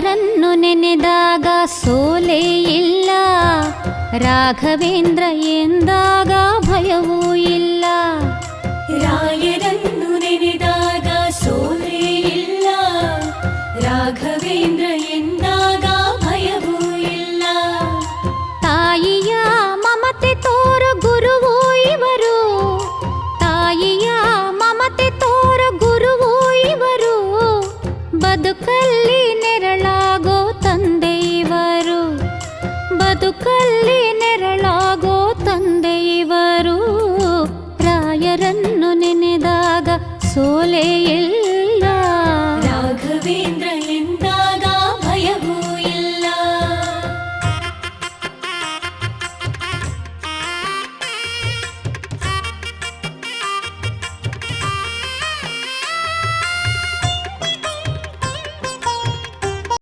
ರಾಯರನ್ನು ನೆನೆದಾಗ ಸೋಲೇ ಇಲ್ಲ, ರಾಘವೇಂದ್ರ ಎಂದಾಗ ಭಯವೂ ಇಲ್ಲ. ರಾಯರನ್ನು ನೆನೆದಾಗ ಸೋಲೇ ಇಲ್ಲ, ರಾಘವೇಂದ್ರ ಎಂದಾಗ ಭಯವೂ ಇಲ್ಲ. ತಾಯಿಯ ಮಮತೆ ತೋರು ಗುರುವು ಇವರು, ತಾಯಿಯ ಮಮತೆ ತೋರು ಗುರುವು ಇವರು, ಬದುಕಲ್ಲಿ ನೆರಳಾಗೋ ತಂದೆ ಇವರು, ಬದುಕಲ್ಲಿ ನೆರಳಾಗೋ ತಂದೆ ಇವರು. ರಾಯರನ್ನು ನೆನೆದಾಗ ಸೋಲೇ ಇಲ್ಲ.